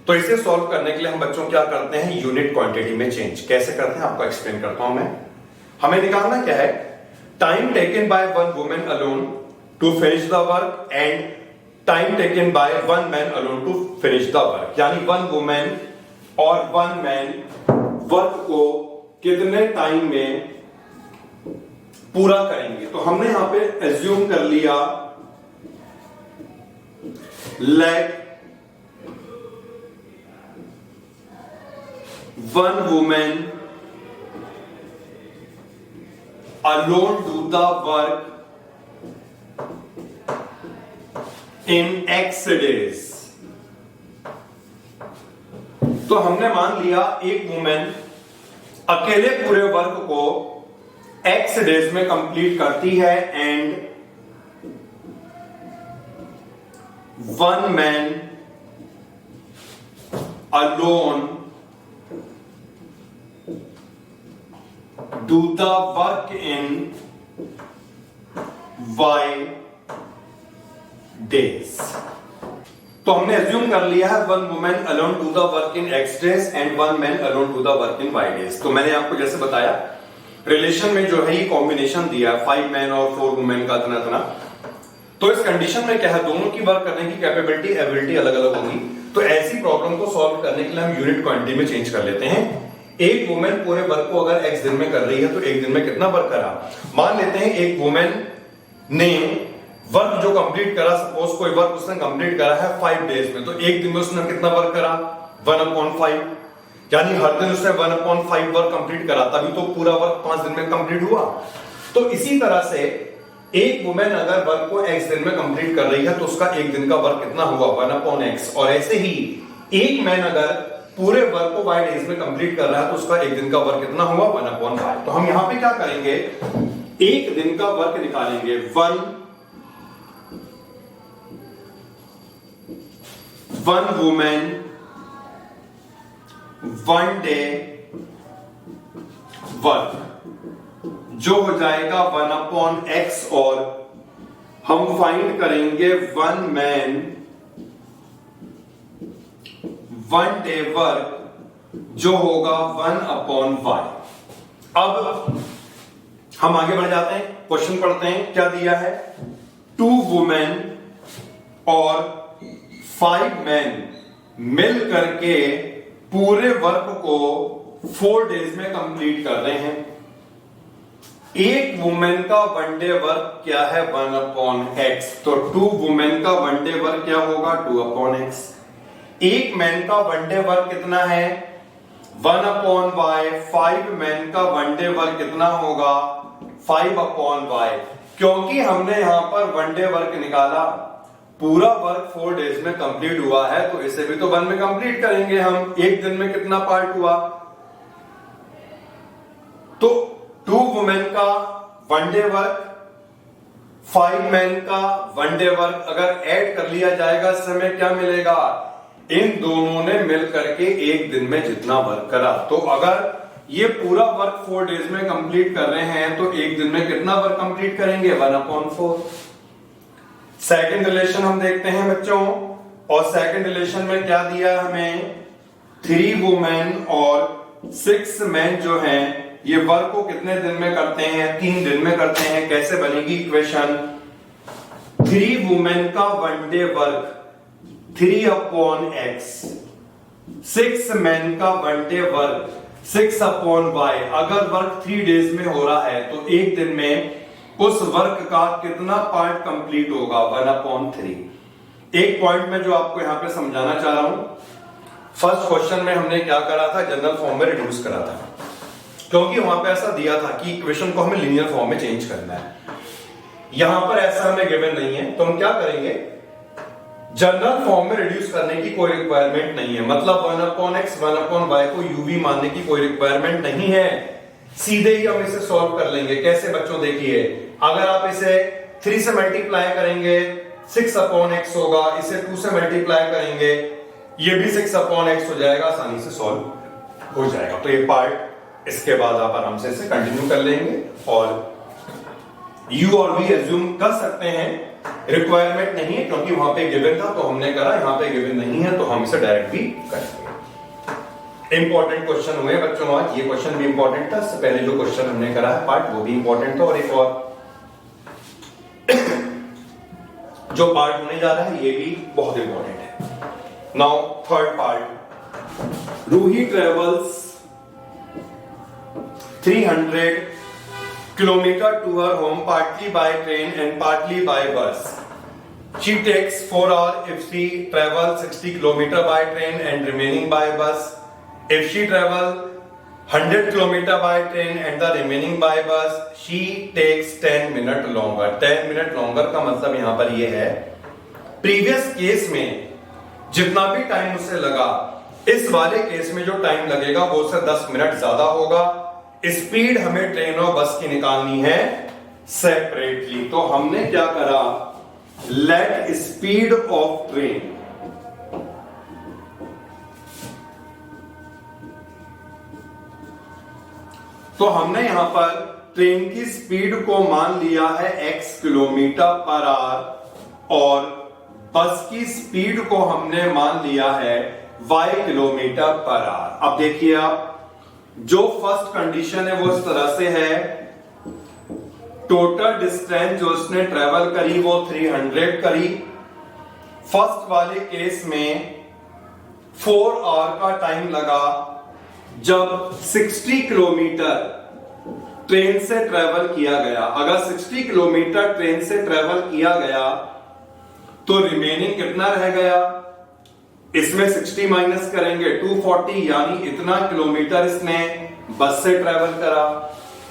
A: तो इसे सॉल्व करने के लिए हम बच्चों क्या करते हैं, यूनिट क्वांटिटी में चेंज। कैसे करते हैं आपको एक्सप्लेन करता हूं मैं। हमें निकालना क्या है, time taken by one women alone to finish the work and time taken by one man alone to finish the work. यानी 1 वुमेन और 1 मैन वर्क को कितने टाइम में पूरा करेंगे। तो हमने यहां पे एज्यूम कर लिया late 1 woman alone do the work in X days। तो हमने मान लिया एक वुमेन अकेले पूरे वर्क को X डेज में कंप्लीट करती है and 1 man alone do the work in Y days। तो हमने एज्यूम कर लिया है 1 women alone do the work in X days and 1 man alone do the work in Y days. तो मैंने आपको जैसे बताया रिलेशन में जो है ये कॉम्बिनेशन दिया 5 मैन और 4 वुमेन का इतना। तो इस कंडीशन में क्या है, दोनों की वर्क करने की कैपेबिलिटी एबिलिटी अलग अलग होगी। तो ऐसी प्रॉब्लम को सॉल्व करने के लिए हम यूनिट क्वांटिटी में चेंज कर लेते हैं। एक वुमेन पूरे वर्क को अगर X दिन में कर रही है तो एक दिन में कितना वर्क करा। मान लेते हैं एक वुमेन ने वर्क जो कंप्लीट करा, सपोज कोई वर्क उसने कंप्लीट करा है 5 डेज में, तो एक दिन में उसने कितना वर्क करा 1/5। यानी हर दिन उसने 1/5 वर्क कंप्लीट करा, तभी तो पूरा वर्क 5 दिन में कंप्लीट हुआ। तो इसी तरह से एक वुमेन अगर वर्क को X दिन में कंप्लीट कर रही है तो उसका एक दिन का वर्क कितना हुआ 1/X। और ऐसे ही एक मैन अगर पूरे वर्क को Y डेज में कंप्लीट कर रहा है तो उसका एक दिन का वर्क कितना हुआ 1/5। तो हम यहां पे क्या करेंगे, एक दिन का वर्क निकालेंगे 1 वुमेन 1 डे वर्क जो हो जाएगा 1/X। और हम फाइंड करेंगे 1 मैन 1 डे वर्क जो होगा 1/Y। अब हम आगे बढ़ जाते हैं, क्वेश्चन पढ़ते हैं। क्या दिया है, 2 वुमेन और 5 मैन मिल करके पूरे वर्क को 4 डेज में कंप्लीट कर रहे हैं। एक वुमेन का 1 डे वर्क क्या है 1/X। तो 2 वुमेन का 1 डे वर्क क्या होगा 2/X। एक मैन का 1 डे वर्क कितना है 1/Y। 5 मैन का 1 डे वर्क कितना होगा 5/Y। क्योंकि हमने यहां पर 1 डे वर्क निकाला, पूरा वर्क 4 डेज में कंप्लीट हुआ है, तो इसे भी तो 1 में कंप्लीट करेंगे हम। एक दिन में कितना पार्ट हुआ, तो 2 वुमेन का 1 डे वर्क 5 मैन का 1 डे वर्क अगर ऐड कर लिया जाएगा इस समय क्या मिलेगा, इन दोनों ने मिल करके एक दिन में जितना वर्क करा। तो अगर ये पूरा वर्क 4 डेज में कंप्लीट कर रहे हैं तो एक दिन में कितना वर्क कंप्लीट करेंगे 1/4। सेकंड रिलेशन हम देखते हैं बच्चों, और सेकंड रिलेशन में क्या दिया हमें, 3 वुमेन और 6 मैन जो हैं ये वर्क को कितने दिन में करते हैं 3 दिन में करते हैं। कैसे बनेगी इक्वेशन, 3 वुमेन का 1 डे वर्क 3/X, 6 मैन का 1 डे वर्क 6/Y। अगर वर्क 3 डेज में हो रहा है तो एक दिन में उस वर्क का कितना पार्ट कंप्लीट होगा 1/3। एक पॉइंट में जो आपको यहां पे समझाना चाह रहा हूं, फर्स्ट क्वेश्चन में हमने क्या करा था, जनरल फॉर्म में रिड्यूस करा था, क्योंकि वहां पे ऐसा दिया था कि इक्वेशन को हमें लीनियर फॉर्म में चेंज करना है। यहां पर ऐसा हमें गिवन नहीं है, तो हम क्या करेंगे, जनरल फॉर्म में रिड्यूस करने की कोई रिक्वायरमेंट नहीं है, मतलब 1/x 1/y को uv मानने की कोई रिक्वायरमेंट नहीं है, सीधे ही हम इसे सॉल्व कर लेंगे। कैसे बच्चों, देखिए अगर आप इसे 3 से मल्टीप्लाई करेंगे 6/x होगा, इसे 2 से मल्टीप्लाई करेंगे ये भी 6/x हो जाएगा, आसानी से सॉल्व हो जाएगा। तो ये पार्ट इसके बाद आप आराम से इसे कंटिन्यू कर लेंगे और u और v एज्यूम कर सकते हैं, रिक्वायरमेंट नहीं है क्योंकि वहां पे गिवन था तो हमने करा, यहां पे गिवन नहीं है तो हम इसे डायरेक्ट भी करेंगे। इंपॉर्टेंट क्वेश्चन हुए बच्चों आज, ये क्वेश्चन भी इंपॉर्टेंट था, इससे पहले जो क्वेश्चन हमने करा है पार्ट वो भी इंपॉर्टेंट था, और एक और जो पार्ट होने जा रहा है ये भी बहुत इंपॉर्टेंट है। Now third part, Roohi travels 300 kilometer to her home partly by train and partly by bus. She takes 4 hours if she travels 60 kilometer by train and remaining by bus. If she travel 100 kilometer by train and the remaining by bus, she takes 10 minute longer. 10 minute longer का मतलब यहां पर ये है, previous case में जितना भी time उसे लगा, इस वाले केस में जो टाइम लगेगा वो उससे 10 मिनट ज्यादा होगा। स्पीड हमें ट्रेन और बस की निकालनी है सेपरेटली, तो हमने क्या करा, लेट स्पीड ऑफ ट्रेन, तो हमने यहां पर ट्रेन की स्पीड को मान लिया है x किलोमीटर पर आवर और बस की स्पीड को हमने मान लिया है y किलोमीटर पर आवर। अब देखिए आप, जो फर्स्ट कंडीशन है वो इस तरह से है, टोटल डिस्टेंस जो उसने ट्रेवल करी वो 300 करी। फर्स्ट वाले केस में 4 आवर का टाइम लगा, जब 60 किलोमीटर ट्रेन से ट्रेवल किया गया। अगर 60 किलोमीटर ट्रेन से ट्रेवल किया गया तो रिमेनिंग कितना रह गया, इसमें 60 माइनस करेंगे 240, यानी इतना किलोमीटर इसने बस से ट्रेवल करा।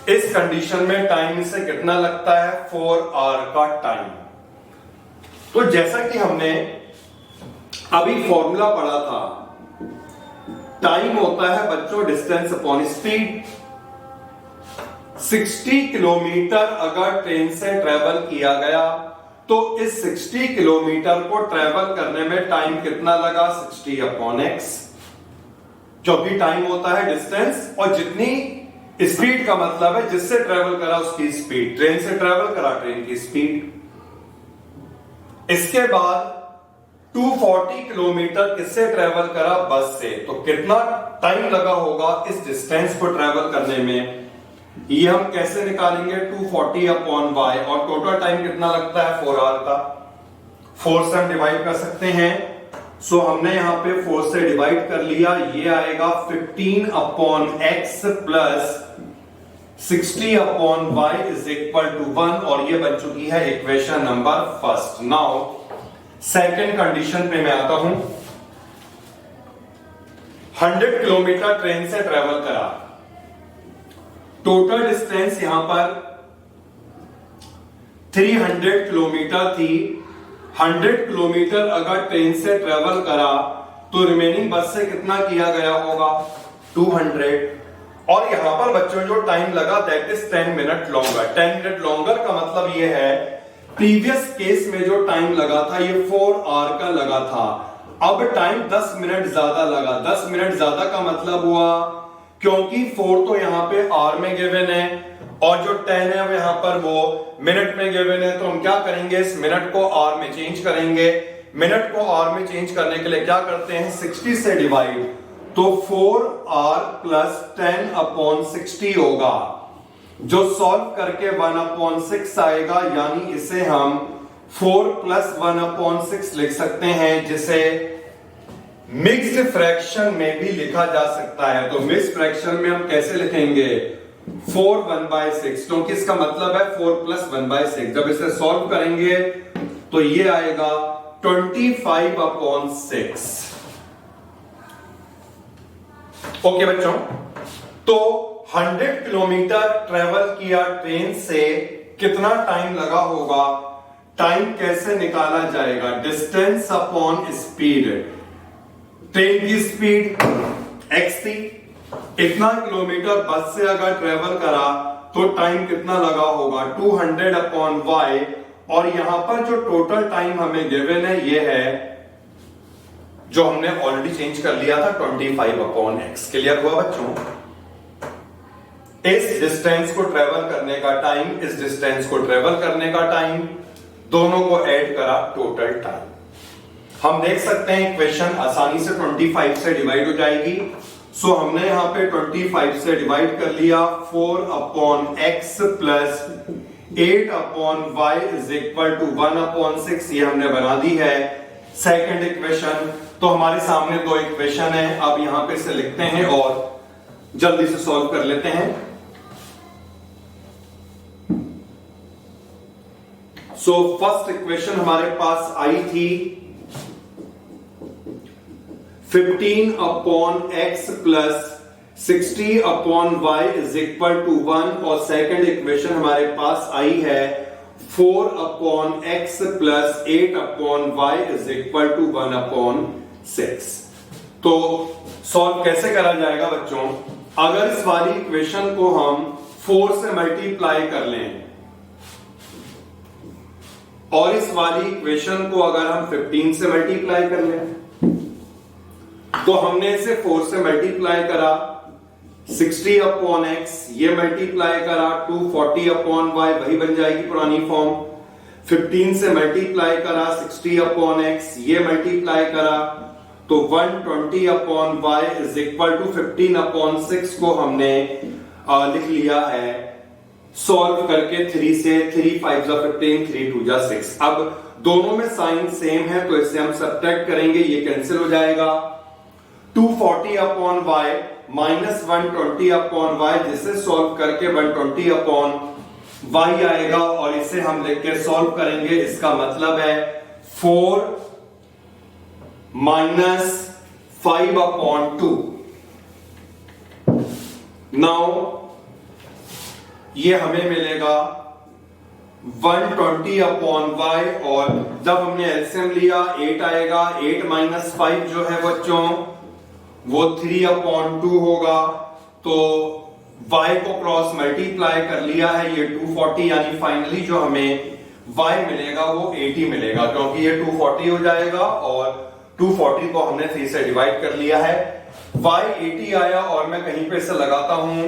A: इस कंडीशन में टाइम इसे कितना लगता है, 4 आवर का टाइम। तो जैसा कि हमने अभी फॉर्मूला पढ़ा था, टाइम होता है बच्चों डिस्टेंस अपॉन स्पीड। 60 किलोमीटर अगर ट्रेन से ट्रेवल किया गया तो इस 60 किलोमीटर को ट्रेवल करने में टाइम कितना लगा, 60/x, क्योंकि टाइम होता है डिस्टेंस और जितनी स्पीड का मतलब है जिससे ट्रेवल करा उसकी स्पीड, ट्रेन से ट्रेवल करा ट्रेन की स्पीड। इसके बाद 240 किलोमीटर किससे ट्रेवल करा, बस से, तो कितना टाइम लगा होगा इस डिस्टेंस को ट्रेवल करने में, ये हम कैसे निकालेंगे, 240/y, और टोटल टाइम कितना लगता है 4 आवर का। 4 से हम डिवाइड कर सकते हैं, सो हमने यहां पे 4 से डिवाइड कर लिया, ये आएगा 15/x plus 60/y is equal to 1, और ये बन चुकी है equation number first. Now second condition पे मैं आता हूं, 100 किलोमीटर ट्रेन से ट्रेवल करा, टोटल डिस्टेंस यहां पर 300 किलोमीटर थी। 100 किलोमीटर अगर ट्रेन से ट्रेवल करा तो रिमेनिंग बस से कितना किया गया होगा, 200, और यहां पर बच्चों जो टाइम लगा that is 10 minute longer. 10 minute longer का मतलब यह है, प्रीवियस केस में जो टाइम लगा था ये 4 आवर का लगा था, अब टाइम 10 मिनट ज्यादा लगा। 10 मिनट ज्यादा का मतलब हुआ, क्योंकि 4 तो यहां पे आवर में गिवन है और जो 10 है वो यहां पर वो मिनट में गिवन है, तो हम क्या करेंगे, इस मिनट को आवर में चेंज करेंगे। मिनट को आवर में चेंज करने के लिए क्या करते हैं, 60 से डिवाइड, तो 4 आवर प्लस 10/60 होगा, जो सॉल्व करके 1/6 आएगा, यानी इसे हम 4 + 1/6 लिख सकते हैं, जिसे मिक्स्ड फ्रैक्शन में भी लिखा जा सकता है। तो मिक्स्ड फ्रैक्शन में हम कैसे लिखेंगे, 4 1/6, क्योंकि इसका मतलब है 4 + 1/6। जब इसे सॉल्व करेंगे तो ये आएगा 25/6। ओके बच्चों, तो 100 किलोमीटर ट्रेवल किया ट्रेन से, कितना टाइम लगा होगा,
B: टाइम कैसे निकाला जाएगा? Distance upon speed. ट्रेन की स्पीड x थी, इतना किलोमीटर बस से अगर ट्रेवल करा तो टाइम कितना लगा होगा? 200 अपॉन y। और यहां पर जो टोटल टाइम हमें गिवन है ये है जो हमने ऑलरेडी चेंज कर लिया था 25 अपॉन x। क्लियर हुआ बच्चों? इस डिस्टेंस को ट्रेवल करने का टाइम, इस डिस्टेंस को ट्रेवल करने का टाइम, दोनों को ऐड करा, टोटल टाइम। हम देख सकते हैं इक्वेशन आसानी से 25 से डिवाइड हो जाएगी। सो हमने यहां पे 25 से डिवाइड कर लिया। 4 upon x plus 8 upon y is equal to 1 upon 6। ये हमने बना दी है सेकंड इक्वेशन। तो हमारे सामने दो इक्वेशन है, अब यहां पे से लिखते हैं और जल्दी से सॉल्व कर लेते हैं। सो फर्स्ट इक्वेशन हमारे पास आई थी 15 upon x plus 60 upon y is equal to 1। और सेकंड इक्वेशन हमारे पास आई है 4 upon x plus 8 upon y is equal to 1 upon 6। तो सॉल्व कैसे करा जाएगा बच्चों? अगर इस वाली इक्वेशन को हम 4 से मल्टीप्लाई कर लें और इस वाली इक्वेशन को अगर हम 15 से मल्टीप्लाई कर लें, तो हमने इसे 4 से मल्टीप्लाई करा 60 अपॉन x, ये मल्टीप्लाई करा 240 अपॉन y, वही बन जाएगी पुरानी फॉर्म। 15 से मल्टीप्लाई करा 60 अपॉन x, ये मल्टीप्लाई करा तो 120 upon y is equal to 15 upon 6 को हमने लिख लिया है सॉल्व करके 3 से। 3 5 जा 15, 3 2 जा 6। अब दोनों में साइन सेम है तो इसे हम सब्ट्रैक्ट करेंगे, ये कैंसिल हो जाएगा। 240 upon y minus 120 upon y, जिसे सॉल्व करके 120 अपॉन y आएगा और इसे हम लिख के सॉल्व करेंगे। इसका मतलब है 4 माइनस 5 अपॉन 2। नाउ ये हमें मिलेगा 120 अपॉन y और जब हमने एलसीएम लिया 8 आएगा। 8 माइनस 5 जो है बच्चों वो 3 अपॉन 2 होगा। तो y को क्रॉस मल्टीप्लाई कर लिया है, ये 240, यानी फाइनली जो हमें y मिलेगा वो 80 मिलेगा, क्योंकि ये 240 हो जाएगा और 240 को हमने 3 से डिवाइड कर लिया है। y 80 आया और मैं कहीं पे से लगाता हूं,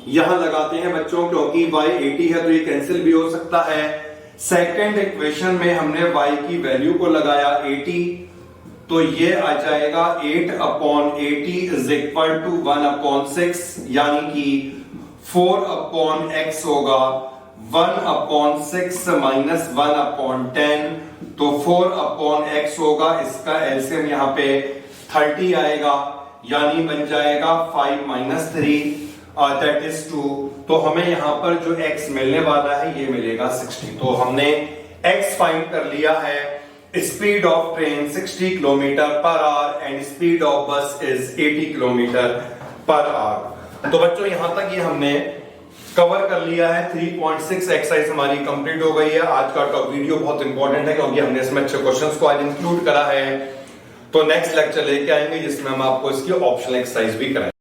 B: यहां लगाते हैं बच्चों, क्योंकि y 80 है तो ये कैंसिल भी हो सकता है। सेकेंड इक्वेशन में हमने y की वैल्यू को लगाया 80, तो ये आ जाएगा 8 upon 80 is equal to 1 upon 6, यानी कि 4 अपॉन x होगा 1 अपॉन 6 माइनस 1 अपॉन 10, तो 4 अपॉन x होगा। इसका एलसीएम यहाँ पे 30 आएगा, यानी बन जाएगा 5 माइनस 3 दैट इज 2। तो हमें यहां पर जो x मिलने वाला है ये मिलेगा 60। तो हमने x फाइंड कर लिया है। Speed of train 60 kilometre per our and speed of बस इज 80 किलोमीटर पर आवर। तो बच्चों यहां तक ये हमने कवर कर लिया है। 3.6 एक्सरसाइज हमारी कंप्लीट हो गई है। आज का टॉप वीडियो बहुत इंपॉर्टेंट है क्योंकि हमने इसमें अच्छे क्वेश्चंस को आज इंक्लूड करा है। तो नेक्स्ट लेक्चर लेके आएंगे जिसमें हम आपको इसकी ऑप्शनल एक्सरसाइज भी कराएंगे।